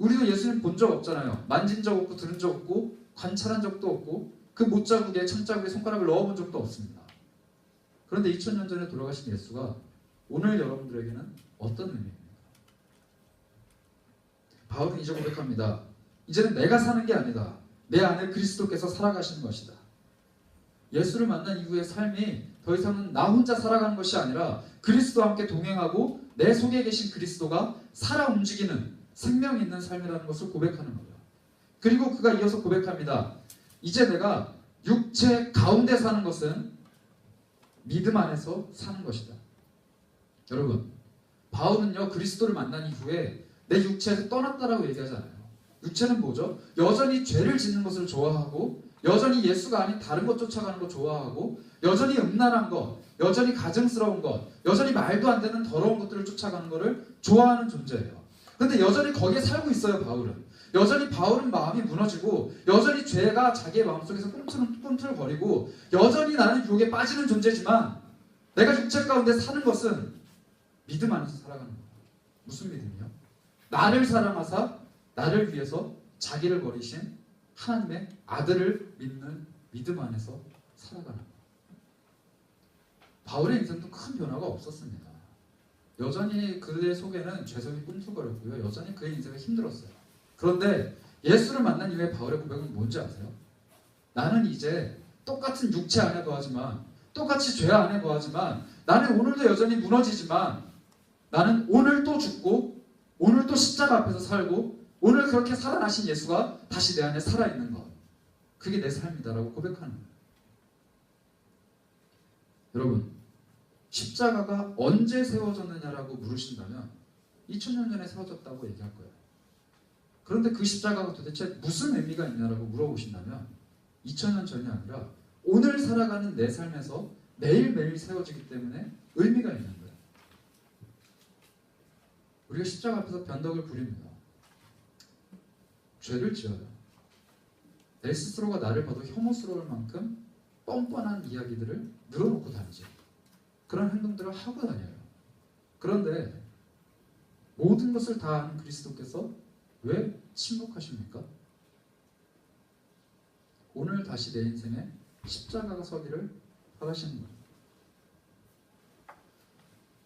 [SPEAKER 1] 우리도 예수님 본 적 없잖아요. 만진 적 없고 들은 적 없고 관찰한 적도 없고 그 못자국에 천자국에 손가락을 넣어본 적도 없습니다. 그런데 2000년 전에 돌아가신 예수가 오늘 여러분들에게는 어떤 의미입니까? 바울은 이제 고백합니다. 이제는 내가 사는 게 아니다. 내 안에 그리스도께서 살아가시는 것이다. 예수를 만난 이후의 삶이 더 이상은 나 혼자 살아가는 것이 아니라 그리스도와 함께 동행하고 내 속에 계신 그리스도가 살아 움직이는 생명 있는 삶이라는 것을 고백하는 거예요. 그리고 그가 이어서 고백합니다. 이제 내가 육체 가운데 사는 것은 믿음 안에서 사는 것이다. 여러분, 바울은요 그리스도를 만난 이후에 내 육체에서 떠났다라고 얘기하잖아요. 육체는 뭐죠? 여전히 죄를 짓는 것을 좋아하고 여전히 예수가 아닌 다른 것 쫓아가는 거 좋아하고 여전히 음란한 것, 여전히 가증스러운 것, 여전히 말도 안 되는 더러운 것들을 쫓아가는 것을 좋아하는 존재예요. 그런데 여전히 거기에 살고 있어요. 바울은. 여전히 바울은 마음이 무너지고 여전히 죄가 자기의 마음속에서 꿈틀거리고 여전히 나는 유혹에 빠지는 존재지만 내가 육체 가운데 사는 것은 믿음 안에서 살아가는 거예요. 무슨 믿음이요? 나를 사랑하사 나를 위해서 자기를 버리신 하나님의 아들을 믿는 믿음 안에서 살아가는 거예요. 바울의 인생도 큰 변화가 없었습니다. 여전히 그의 속에는 죄성이 꿈틀거렸고요. 여전히 그의 인생은 힘들었어요. 그런데 예수를 만난 이후에 바울의 고백은 뭔지 아세요? 나는 이제 똑같은 육체 안에 거하지만 똑같이 죄 안에 거하지만 나는 오늘도 여전히 무너지지만 나는 오늘 또 죽고 오늘 또 십자가 앞에서 살고 오늘 그렇게 살아나신 예수가 다시 내 안에 살아있는 것, 그게 내 삶이다라고 고백하는 거예요. 여러분, 십자가가 언제 세워졌느냐라고 물으신다면 2000년 전에 세워졌다고 얘기할 거예요. 그런데 그 십자가가 도대체 무슨 의미가 있냐라고 물어보신다면 2000년 전이 아니라 오늘 살아가는 내 삶에서 매일매일 세워지기 때문에 의미가 있는 거예요. 우리가 십자가 앞에서 변덕을 부립니다. 죄를 지어요. 내 스스로가 나를 봐도 혐오스러울 만큼 뻔뻔한 이야기들을 늘어놓고 다니죠. 그런 행동들을 하고 다녀요. 그런데 모든 것을 다 아는 그리스도께서 왜 침묵하십니까? 오늘 다시 내 인생에 십자가가 서기를 바라시는 거예요.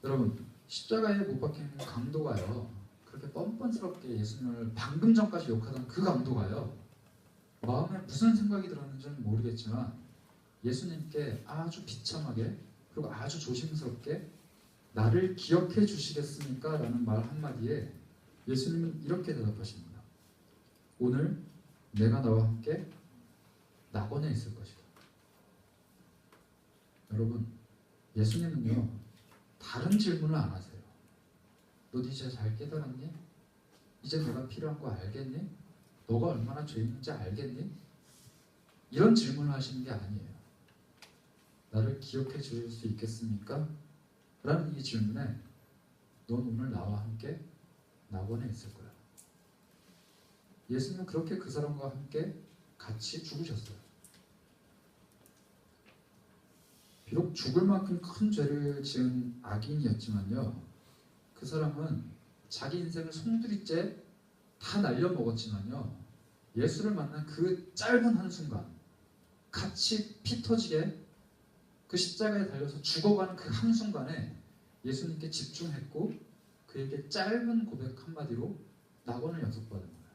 [SPEAKER 1] 여러분, 십자가에 못 박힌 강도가요, 그렇게 뻔뻔스럽게 예수님을 방금 전까지 욕하던 그 강도가요, 마음에 무슨 생각이 들었는지는 모르겠지만 예수님께 아주 비참하게 그리고 아주 조심스럽게 나를 기억해 주시겠습니까? 라는 말 한마디에 예수님은 이렇게 대답하십니다. 오늘 내가 나와 함께 낙원에 있을 것이다. 여러분, 예수님은요 다른 질문을 안 하세요. 너 이제 잘 깨달았니? 이제 내가 필요한 거 알겠니? 너가 얼마나 죄 있는지 알겠니? 이런 질문을 하시는 게 아니에요. 나를 기억해 줄 수 있겠습니까? 라는 이 질문에 넌 오늘 나와 함께 낙원에 있을 거야. 예수님은 그렇게 그 사람과 함께 같이 죽으셨어요. 비록 죽을 만큼 큰 죄를 지은 악인이었지만요, 그 사람은 자기 인생을 송두리째 다 날려먹었지만요, 예수를 만난 그 짧은 한순간 같이 피 터지게 그 십자가에 달려서 죽어가는 그 한순간에 예수님께 집중했고 그에게 짧은 고백 한마디로 낙원을 약속받은 거예요.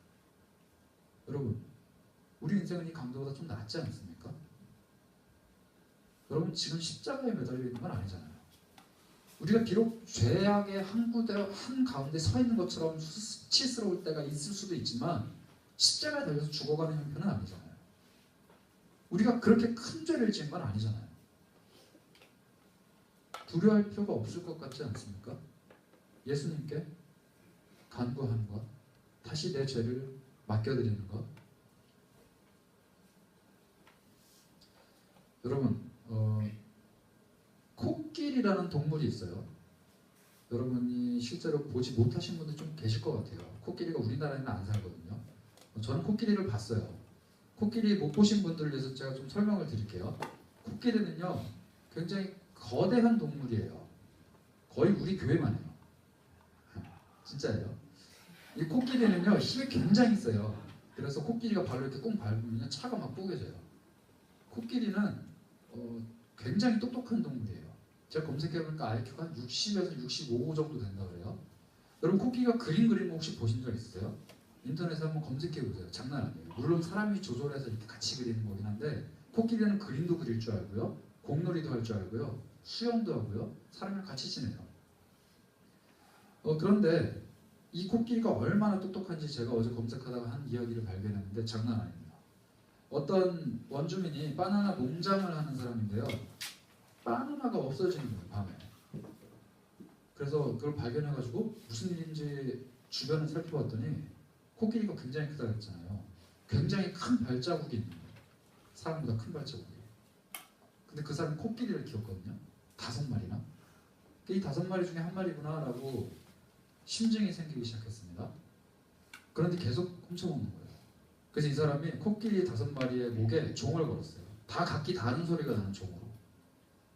[SPEAKER 1] 여러분, 우리 인생은 이 강도보다 좀 낫지 않습니까? 여러분, 지금 십자가에 매달려 있는 건 아니잖아요. 우리가 비록 죄악의 한 가운데 서 있는 것처럼 수치스러울 때가 있을 수도 있지만 십자가에 달려서 죽어가는 형편은 아니잖아요. 우리가 그렇게 큰 죄를 지은 건 아니잖아요. 두려워할 필요가 없을 것 같지 않습니까? 예수님께 간구하는 것, 다시 내 죄를 맡겨드리는 것. 여러분, 코끼리라는 동물이 있어요. 여러분이 실제로 보지 못하신 분들 좀 계실 것 같아요. 코끼리가 우리나라에는 안 살거든요. 저는 코끼리를 봤어요. 코끼리 못 보신 분들을 위해서 제가 좀 설명을 드릴게요. 코끼리는요 굉장히 거대한 동물이에요. 거의 우리 교회만 해요. 진짜예요. 이 코끼리는요 힘이 굉장히 세요. 그래서 코끼리가 발로 이렇게 꽁 밟으면 차가 막 뽀개져요. 코끼리는 굉장히 똑똑한 동물이에요. 제가 검색해보니까 IQ가 한 60에서 65 정도 된다 그래요. 여러분 코끼리가 그림 그리는 거 혹시 보신 적 있어요? 인터넷에 한번 검색해보세요. 장난 아니에요. 물론 사람이 조절해서 이렇게 같이 그리는 거긴 한데 코끼리는 그림도 그릴 줄 알고요. 공놀이도 할 줄 알고요. 수영도 하고요. 사람이랑 같이 지내요. 그런데 이 코끼리가 얼마나 똑똑한지 제가 어제 검색하다가 한 이야기를 발견했는데 장난 아닙니다. 어떤 원주민이 바나나 농장을 하는 사람인데요. 바나나가 없어지는 거예요, 밤에. 그래서 그걸 발견해가지고 무슨 일인지 주변을 살펴봤더니 코끼리가 굉장히 크다고 했잖아요. 굉장히 큰 발자국이 있는 거예요. 사람보다 큰 발자국이. 근데 그 사람은 코끼리를 키웠거든요. 5마리나. 이 5마리 중에 한 마리구나 라고 심증이 생기기 시작했습니다. 그런데 계속 훔쳐먹는 거예요. 그래서 이 사람이 코끼리 5마리의 목에 종을 걸었어요. 다 각기 다른 소리가 나는 종으로.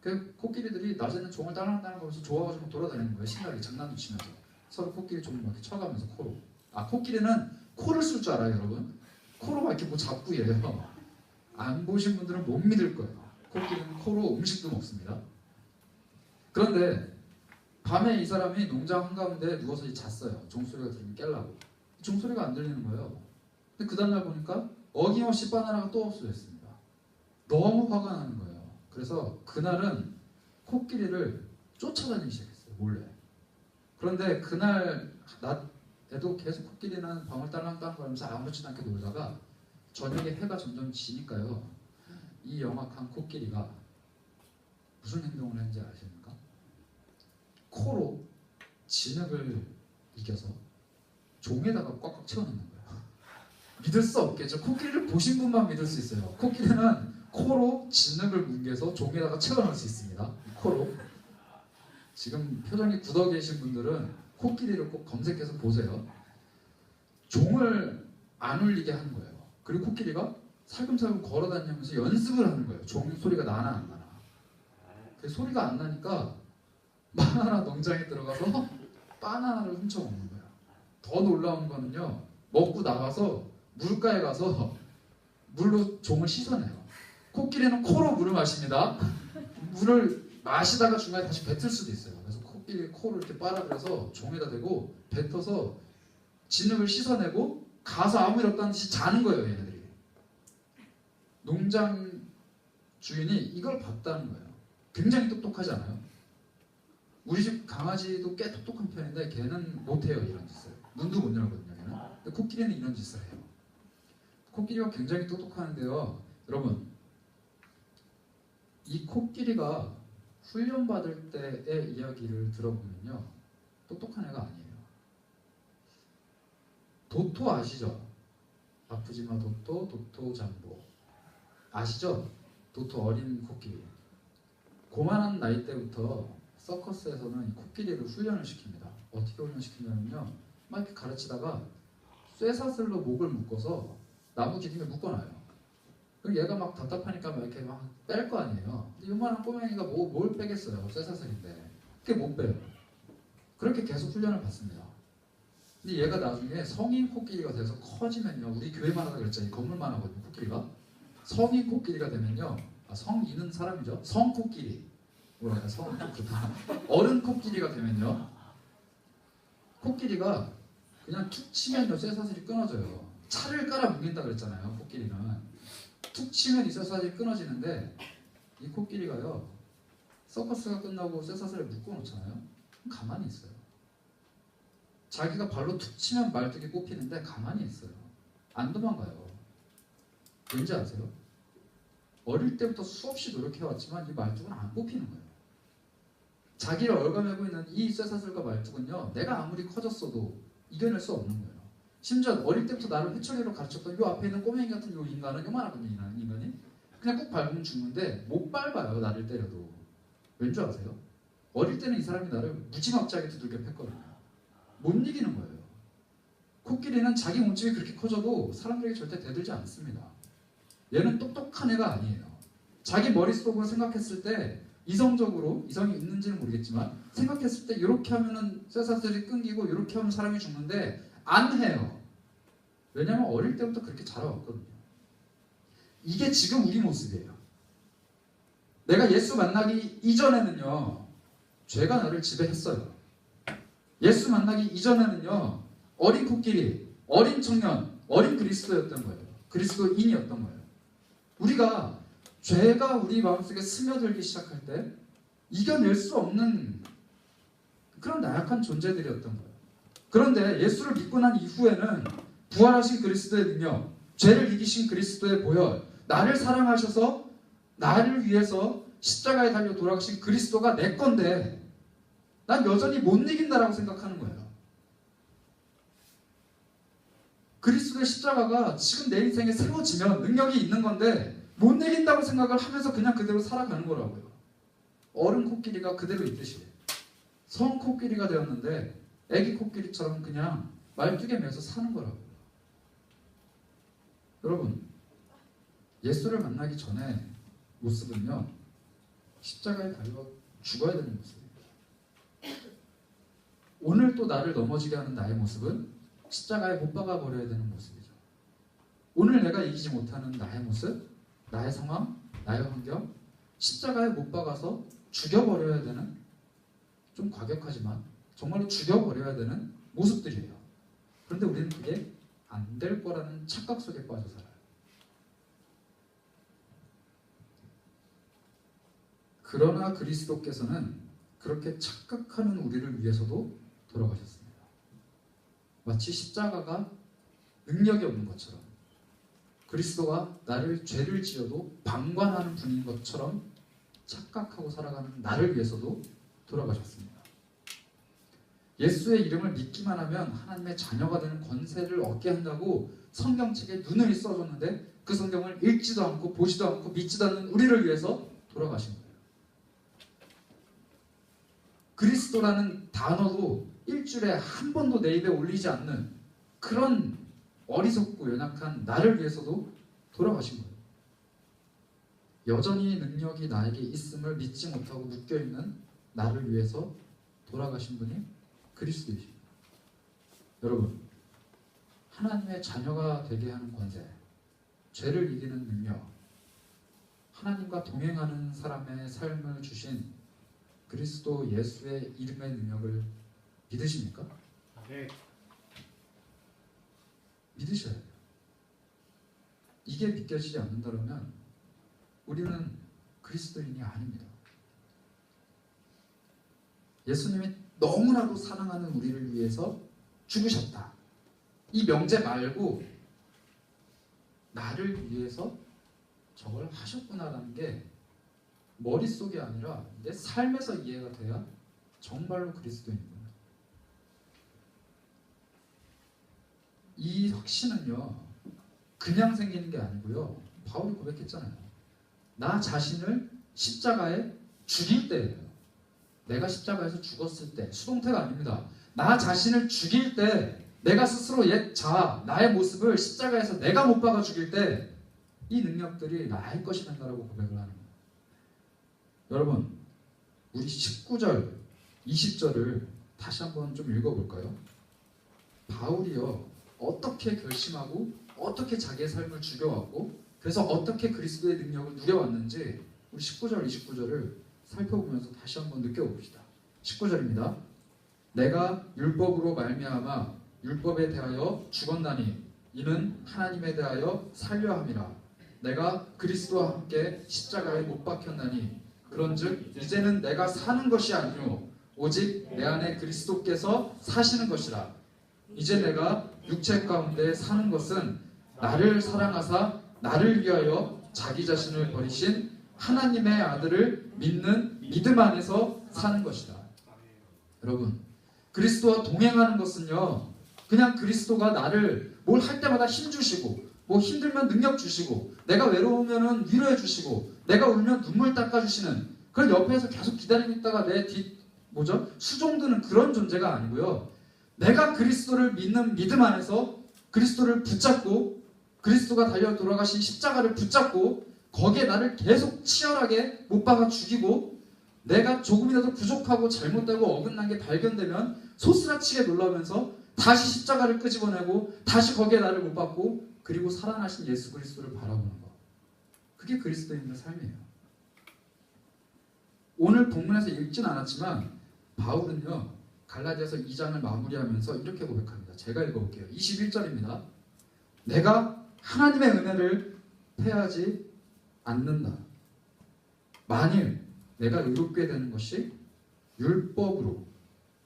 [SPEAKER 1] 그 코끼리들이 낮에는 종을 딸랑딸랑 거면서 좋아가지고 돌아다니는 거예요. 신나게 장난도 치면서 서로 코끼리 종을 막 이렇게 쳐가면서 코로. 코끼리는 코를 쓸 줄 알아요, 여러분. 코로 막 이렇게 뭐 잡고 이래요. 안 보신 분들은 못 믿을 거예요. 코끼리는 코로 음식도 먹습니다. 그런데 밤에 이 사람이 농장 한가운데 누워서 잤어요. 종소리가 들리면 깨려고. 종소리가 안 들리는 거예요. 근데 그 다음날 보니까 어김없이 바나나가 또 없어졌습니다. 너무 화가 나는 거예요. 그래서 그날은 코끼리를 쫓아다니기 시작했어요. 몰래. 그런데 그날 낮에도 계속 코끼리는 밤을 딸랑딸랑 거리면서 아무렇지도 않게 놀다가 저녁에 해가 점점 지니까요. 이 영악한 코끼리가 무슨 행동을 했는지 아십니까? 코로 진흙을 이겨서 종에다가 꽉꽉 채워넣는 거예요. 믿을 수 없겠죠. 코끼리를 보신 분만 믿을 수 있어요. 코끼리는 코로 진흙을 뭉개서 종에다가 채워넣을 수 있습니다. 코로. 지금 표정이 굳어 계신 분들은 코끼리를 꼭 검색해서 보세요. 종을 안 울리게 하는 거예요. 그리고 코끼리가 살금살금 걸어다니면서 연습을 하는 거예요. 종 소리가 나나 안 나나. 그 소리가 안 나니까 바나나 농장에 들어가서 바나나를 훔쳐 먹는 거예요. 더 놀라운 거는요. 먹고 나가서 물가에 가서 물로 종을 씻어내요. 코끼리는 코로 물을 마십니다. 물을 마시다가 중간에 다시 뱉을 수도 있어요. 그래서 코끼리 코를 이렇게 빨아들여서 종에다 대고 뱉어서 진흙을 씻어내고 가서 아무 일 없다는 듯이 자는 거예요. 얘네들이. 농장 주인이 이걸 봤다는 거예요. 굉장히 똑똑하지 않아요? 우리 집 강아지도 꽤 똑똑한 편인데 걔는 못해요. 이런 짓을. 문도 못 열거든요. 걔는. 근데 코끼리는 이런 짓을 해요. 코끼리가 굉장히 똑똑하는데요. 여러분, 이 코끼리가 훈련받을 때의 이야기를 들어보면요. 똑똑한 애가 아니에요. 도토 아시죠? 아프지마 도토, 도토 잠보. 아시죠? 도토 어린 코끼리. 고만한 나이 때부터 서커스에서는 이 코끼리를 훈련을 시킵니다. 어떻게 훈련시키냐면요. 막 이렇게 가르치다가 쇠사슬로 목을 묶어서 나무 기둥에 묶어놔요. 그럼 얘가 막 답답하니까 막 이렇게 막 뺄 거 아니에요. 근데 요만한 꼬맹이가 뭘 빼겠어요. 쇠사슬인데. 그게 못 빼요. 그렇게 계속 훈련을 받습니다. 근데 얘가 나중에 성인 코끼리가 돼서 커지면요. 우리 교회만 하다 그랬잖아요. 건물만 하거든요. 코끼리가. 성인 코끼리가 되면요. 성인은 사람이죠. 성코끼리. 뭐랄까 성은 좀 그렇다. 어른 코끼리가 되면요. 코끼리가 그냥 툭 치면요. 쇠사슬이 끊어져요. 차를 깔아 묶인다 그랬잖아요. 코끼리는. 툭 치면 이 쇠사슬이 끊어지는데 이 코끼리가요. 서커스가 끝나고 쇠사슬에 묶어놓잖아요. 그럼 가만히 있어요. 자기가 발로 툭 치면 말뚝이 뽑히는데 가만히 있어요. 안 도망가요. 왠지 아세요? 어릴 때부터 수없이 노력해왔지만 이 말뚝은 안 뽑히는 거예요. 자기를 얽어매고 있는 이 쇠사슬과 말뚝은요. 내가 아무리 커졌어도 이겨낼 수 없는 거예요. 심지어 어릴 때부터 나를 회초리로 가르쳤던 이 앞에 있는 꼬맹이 같은 이 인간은 요만하거든요. 인간이 그냥 꾹 밟으면 죽는데 못 밟아요. 나를 때려도. 왠지 아세요? 어릴 때는 이 사람이 나를 무지막지하게 두들겨 팼거든요. 못 이기는 거예요. 코끼리는 자기 몸집이 그렇게 커져도 사람들에게 절대 대들지 않습니다. 얘는 똑똑한 애가 아니에요. 자기 머릿속으로 생각했을 때 이성적으로, 이성이 있는지는 모르겠지만 생각했을 때 이렇게 하면은 쇠사슬이 끊기고 이렇게 하면 사람이 죽는데 안 해요. 왜냐하면 어릴 때부터 그렇게 자라왔거든요. 이게 지금 우리 모습이에요. 내가 예수 만나기 이전에는요, 죄가 나를 지배했어요. 예수 만나기 이전에는요, 어린 코끼리, 어린 청년, 어린 그리스도였던 거예요. 그리스도인이었던 거예요. 우리가 죄가 우리 마음속에 스며들기 시작할 때 이겨낼 수 없는 그런 나약한 존재들이었던 거예요. 그런데 예수를 믿고 난 이후에는 부활하신 그리스도의 능력, 죄를 이기신 그리스도의 보혈, 나를 사랑하셔서 나를 위해서 십자가에 달려 돌아가신 그리스도가 내 건데 난 여전히 못 이긴다라고 생각하는 거예요. 그리스도의 십자가가 지금 내 인생에 세워지면 능력이 있는 건데 못 이긴다고 생각을 하면서 그냥 그대로 살아가는 거라고요. 어른 코끼리가 그대로 있듯이 성 코끼리가 되었는데 애기 코끼리처럼 그냥 말뚝에 매서 사는 거라고요. 여러분, 예수를 만나기 전에 모습은요, 십자가에 달려 죽어야 되는 모습이에요. 오늘 또 나를 넘어지게 하는 나의 모습은 십자가에 못 박아 버려야 되는 모습이죠. 오늘 내가 이기지 못하는 나의 모습, 나의 상황, 나의 환경, 십자가에 못 박아서 죽여버려야 되는, 좀 과격하지만 정말로 죽여버려야 되는 모습들이에요. 그런데 우리는 그게 안 될 거라는 착각 속에 빠져 살아요. 그러나 그리스도께서는 그렇게 착각하는 우리를 위해서도 돌아가셨습니다. 마치 십자가가 능력이 없는 것처럼, 그리스도가 나를 죄를 지어도 방관하는 분인 것처럼 착각하고 살아가는 나를 위해서도 돌아가셨습니다. 예수의 이름을 믿기만 하면 하나님의 자녀가 되는 권세를 얻게 한다고 성경책에 눈을 써줬는데 그 성경을 읽지도 않고 보지도 않고 믿지도 않는 우리를 위해서 돌아가신 거예요. 그리스도라는 단어도 일주일에 한 번도 내 입에 올리지 않는 그런 어리석고 연약한 나를 위해서도 돌아가신 거예요. 여전히 능력이 나에게 있음을 믿지 못하고 묶여있는 나를 위해서 돌아가신 분이 그리스도이십니다. 여러분, 하나님의 자녀가 되게 하는 권세, 죄를 이기는 능력, 하나님과 동행하는 사람의 삶을 주신 그리스도 예수의 이름의 능력을 믿으십니까?
[SPEAKER 2] 네.
[SPEAKER 1] 믿으셔야 돼요. 이게 믿겨지지 않는다면 우리는 그리스도인이 아닙니다. 예수님이 너무나도 사랑하는 우리를 위해서 죽으셨다. 이 명제 말고 나를 위해서 저걸 하셨구나라는 게 머릿속이 아니라 내 삶에서 이해가 돼야 정말로 그리스도인입니다. 이 확신은요, 그냥 생기는 게 아니고요. 바울이 고백했잖아요. 나 자신을 십자가에 죽일 때예요. 내가 십자가에서 죽었을 때, 수동태가 아닙니다. 나 자신을 죽일 때, 내가 스스로 옛 자아, 나의 모습을 십자가에서 내가 못 박아 죽일 때 이 능력들이 나의 것이 된다라고 고백을 하는 거예요. 여러분, 우리 19절, 20절을 다시 한번 좀 읽어볼까요? 바울이요, 어떻게 결심하고 어떻게 자기의 삶을 죽여왔고 그래서 어떻게 그리스도의 능력을 누려왔는지 우리 19절, 29절을 살펴보면서 다시 한번 느껴봅시다. 19절입니다. 내가 율법으로 말미암아 율법에 대하여 죽었나니 이는 하나님에 대하여 살려 함이라. 내가 그리스도와 함께 십자가에 못 박혔나니 그런즉 이제는 내가 사는 것이 아니요 오직 내 안에 그리스도께서 사시는 것이라. 이제 내가 육체 가운데 사는 것은 나를 사랑하사 나를 위하여 자기 자신을 버리신 하나님의 아들을 믿는 믿음 안에서 사는 것이다. 여러분, 그리스도와 동행하는 것은요, 그냥 그리스도가 나를 뭘 할 때마다 힘주시고 뭐 힘들면 능력 주시고 내가 외로우면 위로해 주시고 내가 울면 눈물 닦아주시는 그런 옆에서 계속 기다리고 있다가 내 수종드는 그런 존재가 아니고요. 내가 그리스도를 믿는 믿음 안에서 그리스도를 붙잡고 그리스도가 달려 돌아가신 십자가를 붙잡고 거기에 나를 계속 치열하게 못 박아 죽이고 내가 조금이라도 부족하고 잘못되고 어긋난 게 발견되면 소스라치게 놀라면서 다시 십자가를 끄집어내고 다시 거기에 나를 못 박고 그리고 살아나신 예수 그리스도를 바라보는 것. 그게 그리스도인의 삶이에요. 오늘 본문에서 읽진 않았지만 바울은요. 갈라디아서 2장을 마무리하면서 이렇게 고백합니다. 제가 읽어볼게요. 21절입니다. 내가 하나님의 은혜를 패하지 않는다. 만일 내가 의롭게 되는 것이 율법으로,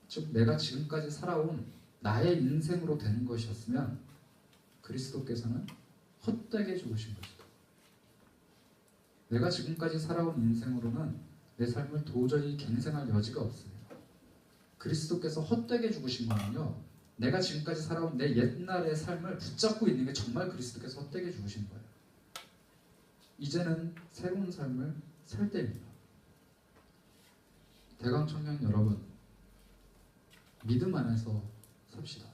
[SPEAKER 1] 즉 내가 지금까지 살아온 나의 인생으로 되는 것이었으면 그리스도께서는 헛되게 죽으신 것이다. 내가 지금까지 살아온 인생으로는 내 삶을 도저히 갱생할 여지가 없습니다. 그리스도께서 헛되게 죽으신 거는요, 내가 지금까지 살아온 내 옛날의 삶을 붙잡고 있는 게 정말 그리스도께서 헛되게 죽으신 거예요. 이제는 새로운 삶을 살 때입니다. 대강 청년 여러분, 믿음 안에서 삽시다.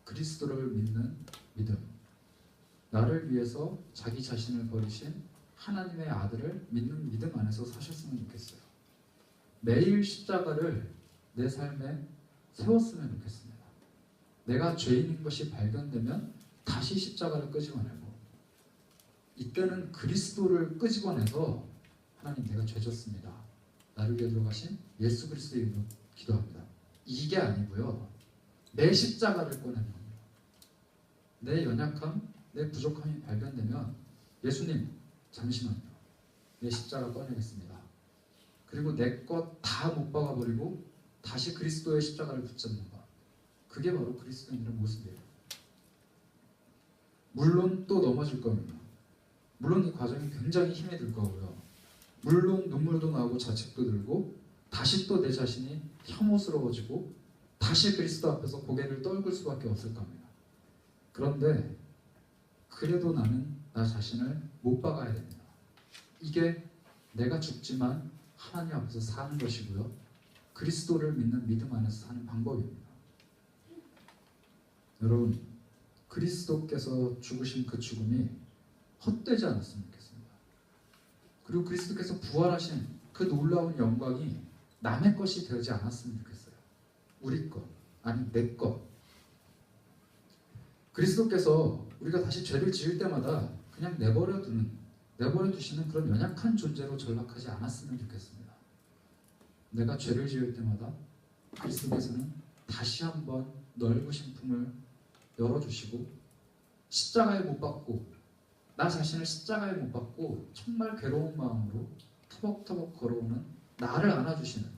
[SPEAKER 1] 그리스도를 믿는 믿음, 나를 위해서 자기 자신을 버리신 하나님의 아들을 믿는 믿음 안에서 사셨으면 좋겠어요. 매일 십자가를 내 삶에 세웠으면 좋겠습니다. 내가 죄인인 것이 발견되면 다시 십자가를 끄집어내고, 이때는 그리스도를 끄집어내서 하나님 내가 죄졌습니다. 나를 위해 들어가신 예수 그리스도의 이름으로 기도합니다. 이게 아니고요. 내 십자가를 꺼내는 겁니다. 내 연약함, 내 부족함이 발견되면 예수님 잠시만요. 내 십자가 꺼내겠습니다. 그리고 내 것 다 못 박아버리고 다시 그리스도의 십자가를 붙잡는 것. 그게 바로 그리스도인의 모습이에요. 물론 또 넘어질 겁니다. 물론 이 과정이 굉장히 힘이 들 거고요. 물론 눈물도 나고 자책도 들고 다시 또 내 자신이 혐오스러워지고 다시 그리스도 앞에서 고개를 떨굴 수밖에 없을 겁니다. 그런데 그래도 나는 나 자신을 못 박아야 됩니다. 이게 내가 죽지만 하나님 앞에서 사는 것이고요. 그리스도를 믿는 믿음 안에서 사는 방법입니다. 여러분, 그리스도께서 죽으신 그 죽음이 헛되지 않았으면 좋겠습니다. 그리고 그리스도께서 부활하신 그 놀라운 영광이 남의 것이 되지 않았으면 좋겠어요. 우리 것, 아니 내 것. 그리스도께서 우리가 다시 죄를 지을 때마다 그냥 내버려 두시는 그런 연약한 존재로 전락하지 않았으면 좋겠습니다. 내가 죄를 지을 때마다 그리스도께서는 다시 한번 넓으신 품을 열어주시고 십자가에 못 박고, 나 자신을 십자가에 못 박고 정말 괴로운 마음으로 터벅터벅 걸어오는 나를 안아주시는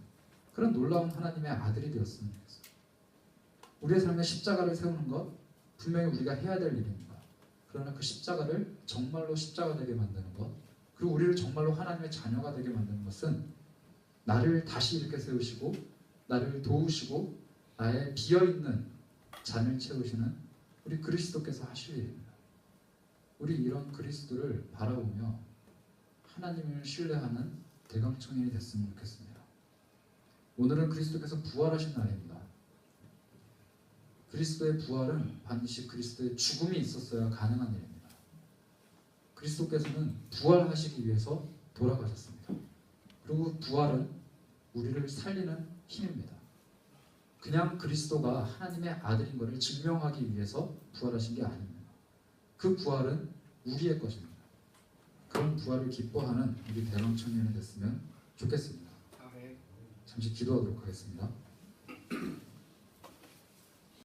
[SPEAKER 1] 그런 놀라운 하나님의 아들이 되었으면 좋겠어요. 우리의 삶에 십자가를 세우는 것 분명히 우리가 해야 될 일입니다. 그러나 그 십자가를 정말로 십자가 되게 만드는 것, 그리고 우리를 정말로 하나님의 자녀가 되게 만드는 것은 나를 다시 이렇게 세우시고 나를 도우시고 나의 비어있는 잔을 채우시는 우리 그리스도께서 하실 일입니다. 우리 이런 그리스도를 바라보며 하나님을 신뢰하는 대강청년이 됐으면 좋겠습니다. 오늘은 그리스도께서 부활하신 날입니다. 그리스도의 부활은 반드시 그리스도의 죽음이 있었어야 가능한 일입니다. 그리스도께서는 부활하시기 위해서 돌아가셨습니다. 그리고 부활은 우리를 살리는 힘입니다. 그냥 그리스도가 하나님의 아들인 것을 증명하기 위해서 부활하신 게 아닙니다. 그 부활은 우리의 것입니다. 그런 부활을 기뻐하는 우리 대강 청년이 됐으면 좋겠습니다. 잠시 기도하도록 하겠습니다.